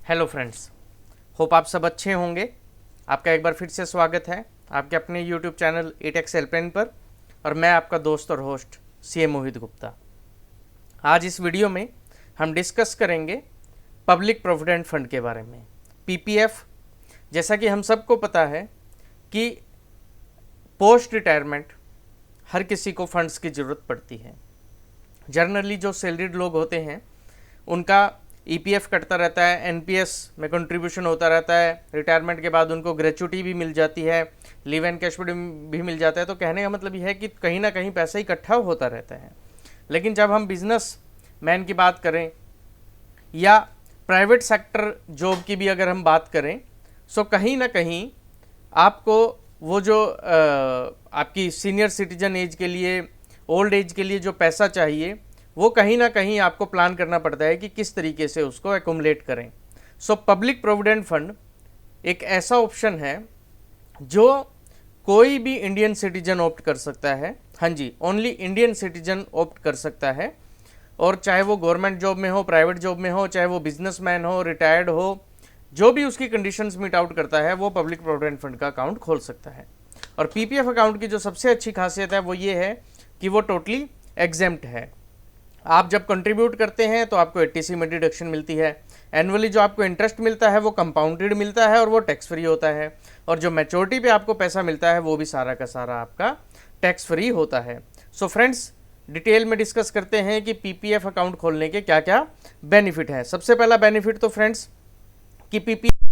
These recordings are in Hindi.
हेलो फ्रेंड्स, होप आप सब अच्छे होंगे। आपका एक बार फिर से स्वागत है आपके अपने यूट्यूब चैनल एटेक्स हेल्पलाइन पर। और मैं आपका दोस्त और होस्ट CA मोहित गुप्ता। आज इस वीडियो में हम डिस्कस करेंगे पब्लिक प्रोविडेंट फंड के बारे में, PPF। जैसा कि हम सबको पता है कि पोस्ट रिटायरमेंट हर किसी को फंड्स की ज़रूरत पड़ती है। जनरली जो सैलरीड लोग होते हैं उनका EPF कटता रहता है, NPS में कंट्रीब्यूशन होता रहता है, रिटायरमेंट के बाद उनको ग्रेचुटी भी मिल जाती है, लीव एंड कैश भी मिल जाता है। तो कहने का मतलब यह है कि कहीं ना कहीं पैसा इकट्ठा होता रहता है। लेकिन जब हम बिजनेस मैन की बात करें या प्राइवेट सेक्टर जॉब की भी अगर हम बात करें, सो कहीं ना कहीं आपको वो जो आपकी सीनियर सिटीजन एज के लिए, ओल्ड एज के लिए जो पैसा चाहिए, वो कहीं ना कहीं आपको प्लान करना पड़ता है कि किस तरीके से उसको एकुमुलेट करें। सो पब्लिक प्रोविडेंट फंड एक ऐसा ऑप्शन है जो कोई भी इंडियन सिटीजन ऑप्ट कर सकता है। हाँ जी, ओनली इंडियन सिटीजन ऑप्ट कर सकता है। और चाहे वो गवर्नमेंट जॉब में हो, प्राइवेट जॉब में हो, चाहे वो बिजनेसमैन हो, रिटायर्ड हो, जो भी उसकी कंडीशंस मीट आउट करता है वो पब्लिक प्रोविडेंट फंड का अकाउंट खोल सकता है। और PPF अकाउंट की जो सबसे अच्छी खासियत है वो ये है कि वो टोटली एग्जेम्प्ट है। आप जब कंट्रीब्यूट करते हैं तो आपको 80C में डिडक्शन मिलती है। एनुअली जो आपको इंटरेस्ट मिलता है वो कंपाउंडेड मिलता है और वो टैक्स फ्री होता है। और जो मैच्योरिटी पे आपको पैसा मिलता है वो भी सारा का सारा आपका टैक्स फ्री होता है। सो फ्रेंड्स, डिटेल में डिस्कस करते हैं कि PPF अकाउंट खोलने के क्या क्या बेनिफिट है। सबसे पहला बेनिफिट तो फ्रेंड्स कि PPF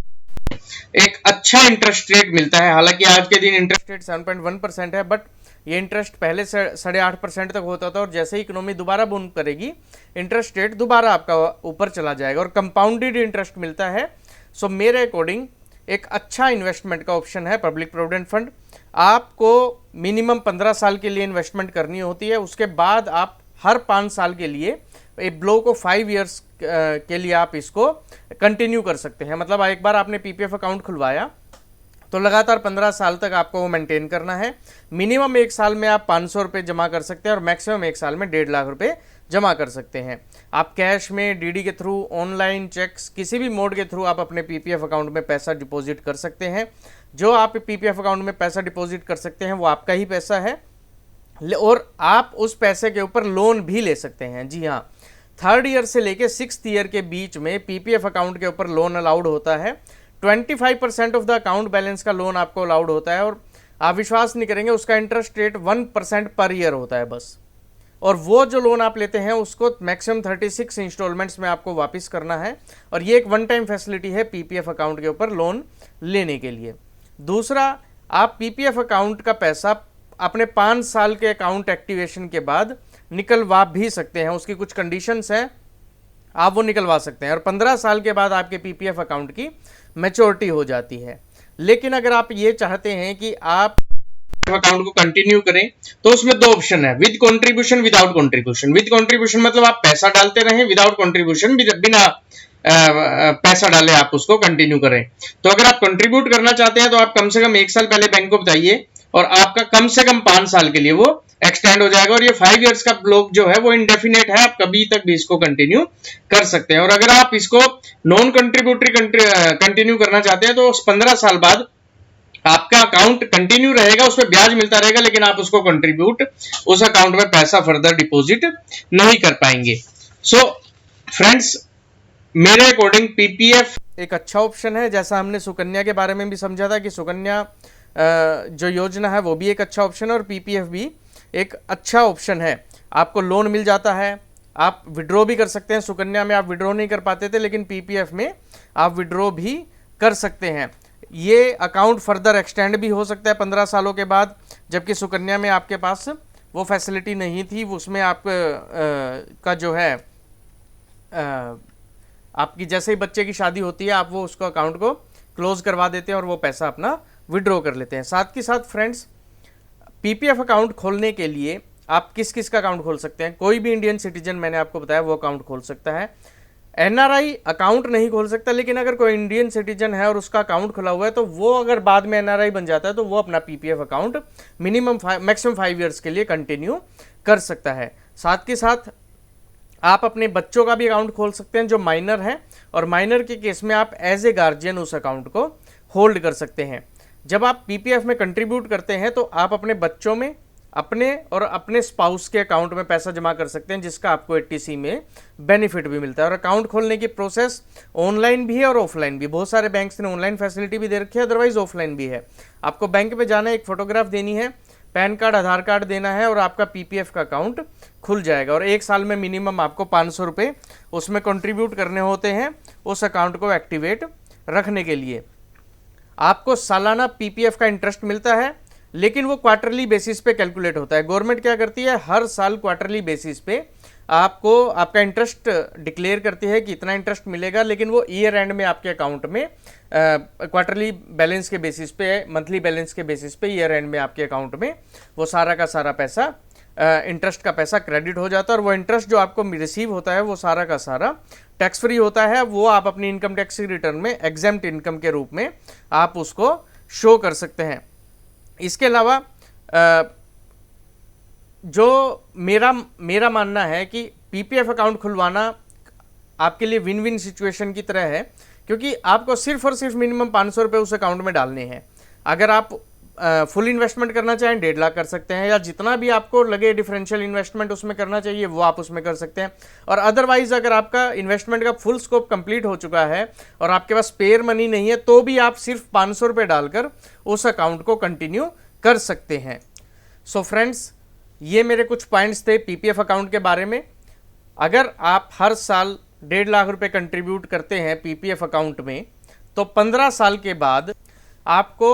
एक अच्छा इंटरेस्ट रेट मिलता है। हालांकि आज के दिन इंटरेस्ट रेट 7.1% है, बट ये इंटरेस्ट पहले से 8.5% तक होता था और जैसे ही इकोनॉमी दोबारा बूम करेगी इंटरेस्ट रेट दोबारा आपका ऊपर चला जाएगा और कंपाउंडेड इंटरेस्ट मिलता है। सो मेरे अकॉर्डिंग एक अच्छा इन्वेस्टमेंट का ऑप्शन है पब्लिक प्रोविडेंट फंड। आपको मिनिमम 15 साल के लिए इन्वेस्टमेंट करनी होती है। उसके बाद आप हर 5 साल के लिए एक ब्लॉक ऑफ 5 ईयर्स के लिए आप इसको कंटिन्यू कर सकते हैं। मतलब एक बार आपने PPF अकाउंट खुलवाया तो लगातार 15 साल तक आपको वो मेंटेन करना है। मिनिमम 1 साल में आप 500 रुपये जमा कर सकते हैं और मैक्सिमम 1 साल में 1.5 लाख रुपए जमा कर सकते हैं। आप कैश में, DD के थ्रू, ऑनलाइन, चेक्स, किसी भी मोड के थ्रू आप अपने PPF अकाउंट में पैसा डिपॉजिट कर सकते हैं। जो आप PPF अकाउंट में पैसा डिपॉजिट कर सकते हैं वो आपका ही पैसा है और आप उस पैसे के ऊपर लोन भी ले सकते हैं। जी हाँ, 3rd ईयर से लेके 6th ईयर के बीच में PPF अकाउंट के ऊपर लोन अलाउड होता है। 25% ऑफ द अकाउंट बैलेंस का लोन आपको अलाउड होता है और आप विश्वास नहीं करेंगे, उसका इंटरेस्ट रेट 1% पर ईयर होता है बस। और वो जो लोन आप लेते हैं उसको मैक्सिमम 36 इंस्टॉलमेंट्स में आपको वापस करना है। और ये एक वन टाइम फैसिलिटी है PPF अकाउंट के ऊपर लोन लेने के लिए। दूसरा, आप PPF अकाउंट का पैसा अपने 5 साल के अकाउंट एक्टिवेशन के बाद निकलवा भी सकते हैं। उसकी कुछ कंडीशंस हैं, आप वो निकलवा सकते हैं। और 15 साल के बाद आपके PPF अकाउंट की मैच्योरिटी हो जाती है। लेकिन अगर आप ये चाहते हैं कि आप अकाउंट को कंटिन्यू करें तो उसमें 2 ऑप्शन है, with contribution, without contribution. With contribution मतलब आप पैसा डालते रहें, विदाउट कंट्रीब्यूशन बिना पैसा डाले आप उसको कंटिन्यू करें। तो अगर आप कंट्रीब्यूट करना चाहते हैं तो आप कम से कम 1 साल पहले बैंक को बताइए और आपका कम से कम 5 साल के लिए वो एक्सटेंड हो जाएगा। और ये 5 इयर्स का ब्लॉक जो है वो इंडेफिनेट है, आप कभी तक भी इसको कंटिन्यू कर सकते हैं। और अगर आप इसको नॉन कंट्रीब्यूटरी कंटिन्यू करना चाहते हैं तो 15 साल बाद आपका अकाउंट कंटिन्यू रहेगा, उसमें ब्याज मिलता रहेगा, लेकिन आप उसको कंट्रीब्यूट, उस अकाउंट में पैसा फर्दर डिपॉजिट नहीं कर पाएंगे। सो फ्रेंड्स, मेरे अकॉर्डिंग PPF एक अच्छा ऑप्शन है। जैसा हमने सुकन्या के बारे में भी समझा था कि सुकन्या जो योजना है वो भी एक अच्छा ऑप्शन है और PPF भी एक अच्छा ऑप्शन है। आपको लोन मिल जाता है, आप विड्रॉ भी कर सकते हैं। सुकन्या में आप विड्रॉ नहीं कर पाते थे, लेकिन PPF में आप विड्रॉ भी कर सकते हैं। ये अकाउंट फर्दर एक्सटेंड भी हो सकता है 15 सालों के बाद, जबकि सुकन्या में आपके पास वो फैसिलिटी नहीं थी। उसमें आप का जो है आपकी जैसे ही बच्चे की शादी होती है आप वो उसको अकाउंट को क्लोज करवा देते हैं और वो पैसा अपना विड्रॉ कर लेते हैं। साथ के साथ फ्रेंड्स, PPF अकाउंट खोलने के लिए आप किस किस का अकाउंट खोल सकते हैं? कोई भी इंडियन सिटीजन, मैंने आपको बताया, वो अकाउंट खोल सकता है। NRI अकाउंट नहीं खोल सकता, लेकिन अगर कोई इंडियन सिटीजन है और उसका अकाउंट खुला हुआ है तो वो अगर बाद में NRI बन जाता है तो वो अपना PPF अकाउंट मैक्सिमम 5 ईयर्स के लिए कंटिन्यू कर सकता है। साथ के साथ आप अपने बच्चों का भी अकाउंट खोल सकते हैं जो माइनर हैं, और माइनर के केस में आप एज ए गार्जियन उस अकाउंट को होल्ड कर सकते हैं। जब आप पीपीएफ में कंट्रीब्यूट करते हैं तो आप अपने बच्चों में, अपने और अपने स्पाउस के अकाउंट में पैसा जमा कर सकते हैं, जिसका आपको 80C में बेनिफिट भी मिलता है। और अकाउंट खोलने की प्रोसेस ऑनलाइन भी है और ऑफलाइन भी। बहुत सारे बैंक्स ने ऑनलाइन फैसिलिटी भी दे रखी है, अदरवाइज ऑफलाइन भी है। आपको बैंक पे जाना है, एक फोटोग्राफ देनी है, पैन कार्ड, आधार कार्ड देना है और आपका पीपीएफ का अकाउंट खुल जाएगा। और 1 साल में मिनिमम आपको 500 रुपये उसमें कंट्रीब्यूट करने होते हैं उस अकाउंट को एक्टिवेट रखने के लिए। आपको सालाना पीपीएफ का इंटरेस्ट मिलता है, लेकिन वो क्वार्टरली बेसिस पे कैलकुलेट होता है। गवर्नमेंट क्या करती है, हर साल क्वार्टरली बेसिस पे आपको आपका इंटरेस्ट डिक्लेयर करती है कि इतना इंटरेस्ट मिलेगा, लेकिन वो ईयर एंड में आपके अकाउंट में क्वार्टरली बैलेंस के बेसिस पे, मंथली बैलेंस के बेसिस पे ईयर एंड में आपके अकाउंट में वो सारा का सारा पैसा, इंटरेस्ट का पैसा क्रेडिट हो जाता है। और वो इंटरेस्ट जो आपको रिसीव होता है वो सारा का सारा टैक्स फ्री होता है। वो आप अपनी इनकम टैक्स रिटर्न में एग्जेम्प्ट इनकम के रूप में आप उसको शो कर सकते हैं। इसके अलावा जो मेरा मानना है कि पीपीएफ अकाउंट खुलवाना आपके लिए विन विन सिचुएशन की तरह है, क्योंकि आपको सिर्फ और सिर्फ मिनिमम 500 रुपये उस अकाउंट में डालने हैं। अगर आप फुल इन्वेस्टमेंट करना चाहें 1.5 लाख कर सकते हैं, या जितना भी आपको लगे डिफरेंशियल इन्वेस्टमेंट उसमें करना चाहिए वो आप उसमें कर सकते हैं। और अदरवाइज अगर आपका इन्वेस्टमेंट का फुल स्कोप कंप्लीट हो चुका है और आपके पास स्पेयर मनी नहीं है, तो भी आप सिर्फ 500 रुपये डालकर उस अकाउंट को कंटिन्यू कर सकते हैं। सो फ्रेंड्स, ये मेरे कुछ पॉइंट्स थे पीपीएफ अकाउंट के बारे में। अगर आप हर साल 1.5 लाख रुपए कंट्रीब्यूट करते हैं पीपीएफ अकाउंट में, तो 15 साल के बाद आपको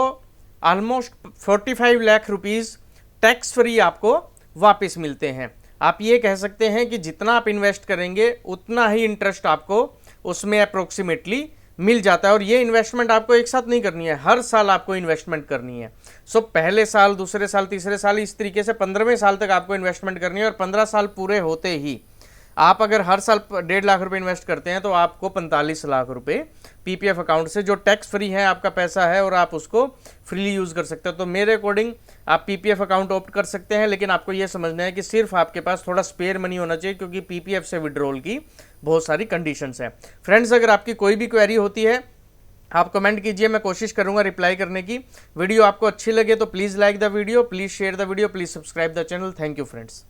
almost 45 lakh rupees tax free आपको वापस मिलते हैं। आप ये कह सकते हैं कि जितना आप इन्वेस्ट करेंगे उतना ही इंटरेस्ट आपको उसमें अप्रोक्सीमेटली मिल जाता है। और ये इन्वेस्टमेंट आपको एक साथ नहीं करनी है, हर साल आपको इन्वेस्टमेंट करनी है। सो पहले साल, दूसरे साल, तीसरे साल, इस तरीके से 15वें साल तक आपको इन्वेस्टमेंट करनी है। और 15 साल पूरे होते ही आप अगर हर साल 1.5 लाख रुपए इन्वेस्ट करते हैं तो आपको 45 लाख रुपए पीपीएफ अकाउंट से, जो टैक्स फ्री है आपका पैसा है, और आप उसको फ्रीली यूज़ कर सकते हो। तो मेरे अकॉर्डिंग आप पीपीएफ अकाउंट ऑप्ट कर सकते हैं, लेकिन आपको ये समझना है कि सिर्फ आपके पास थोड़ा स्पेयर मनी होना चाहिए, क्योंकि पीपीएफ से विड्रॉल की बहुत सारी कंडीशंस हैं। फ्रेंड्स, अगर आपकी कोई भी क्वेरी होती है आप कमेंट कीजिए, मैं कोशिश करूंगा रिप्लाई करने की। वीडियो आपको अच्छी लगे तो please like the video, please share the video, please subscribe the channel. Thank you friends.